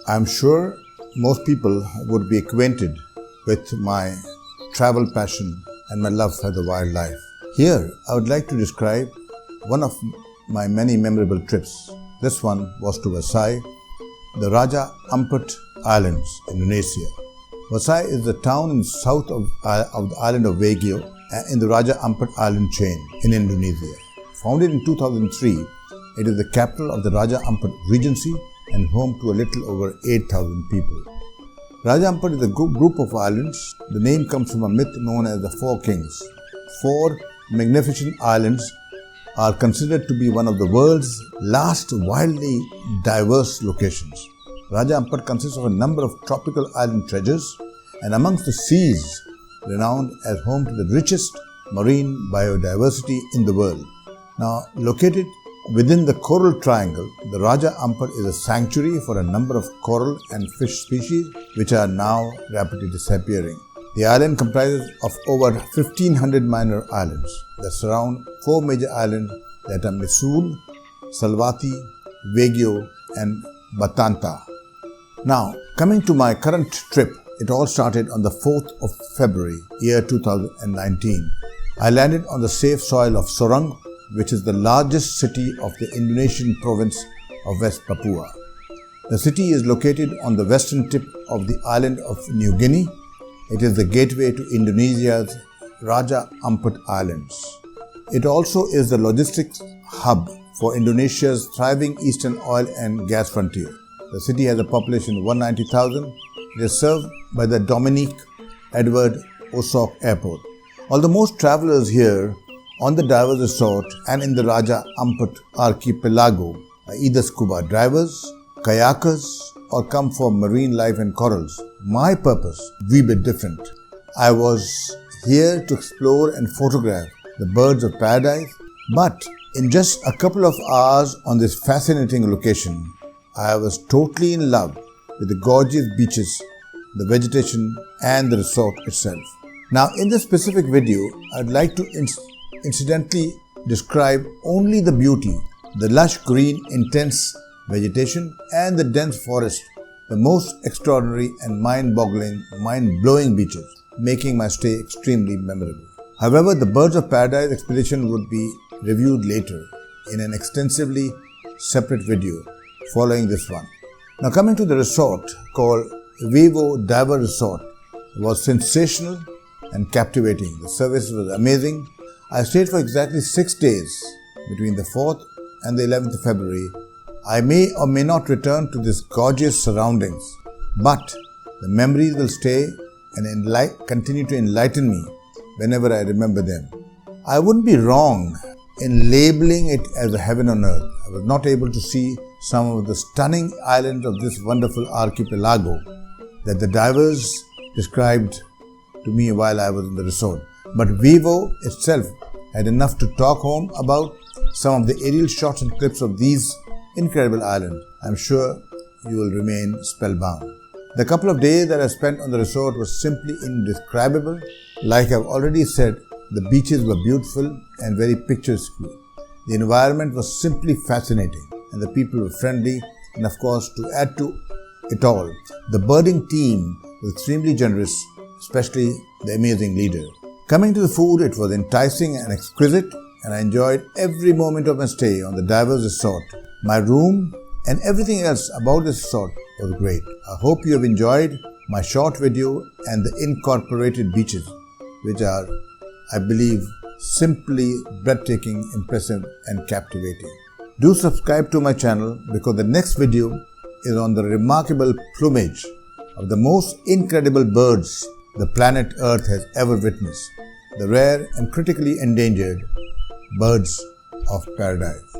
I'm sure most people would be acquainted with my travel passion and my love for the wildlife. Here, I would like to describe one of my many memorable trips. This one was to Masai, the Raja Ampat Islands, Indonesia. Masai is the town in the south of the island of Baguio in the Raja Ampat Island chain in Indonesia. Founded in 2003, it is the capital of the Raja Ampat Regency and home to a little over 8,000 people. Raja Ampat is a group of islands. The name comes from a myth known as the Four Kings. Four magnificent islands are considered to be one of the world's last wildly diverse locations. Raja Ampat consists of a number of tropical island treasures and amongst the seas renowned as home to the richest marine biodiversity in the world. Now, located within the coral triangle, the Raja Ampat is a sanctuary for a number of coral and fish species which are now rapidly disappearing. The island comprises of over 1,500 minor islands that surround four major islands that are Misul, Salwati, Baguio and Batanta. Now, coming to my current trip, it all started on the 4th of February, year 2019. I landed on the safe soil of Sarang, which is the largest city of the Indonesian province of West Papua. The city is located on the western tip of the island of New Guinea. It is the gateway to Indonesia's Raja Ampat Islands. It also is the logistics hub for Indonesia's thriving eastern oil and gas frontier. The city has a population of 190,000. It is served by the Dominic Edward Osok Airport. Although most travelers here on the divers resort and in the Raja Ampat Archipelago are either scuba divers, kayakers, or come for marine life and corals, my purpose is a wee bit different. I was here to explore and photograph the birds of paradise, but in just a couple of hours on this fascinating location, I was totally in love with the gorgeous beaches, the vegetation, and the resort itself. Now, in this specific video, I'd like to incidentally describe only the beauty, the lush green, intense vegetation, and the dense forest, the most extraordinary and mind-blowing beaches, making my stay extremely memorable. However, the Birds of Paradise expedition would be reviewed later in an extensively separate video following this one. Now, coming to the resort called Vivo Diver Resort, was sensational and captivating. The service was amazing. I stayed for exactly 6 days between the 4th and the 11th of February. I may or may not return to these gorgeous surroundings, but the memories will stay and continue to enlighten me whenever I remember them. I wouldn't be wrong in labeling it as a heaven on earth. I was not able to see some of the stunning islands of this wonderful archipelago that the divers described to me while I was in the resort. But Vivo itself had enough to talk home about some of the aerial shots and clips of these incredible islands. I'm sure you will remain spellbound. The couple of days that I spent on the resort was simply indescribable. Like I've already said, the beaches were beautiful and very picturesque. The environment was simply fascinating and the people were friendly, and of course, to add to it all, the birding team was extremely generous, especially the amazing leader. Coming to the food, it was enticing and exquisite, and I enjoyed every moment of my stay on the divers resort. My room and everything else about this resort was great. I hope you have enjoyed my short video and the incorporated beaches, which are, I believe, simply breathtaking, impressive and captivating. Do subscribe to my channel because the next video is on the remarkable plumage of the most incredible birds the planet Earth has ever witnessed, the rare and critically endangered birds of paradise.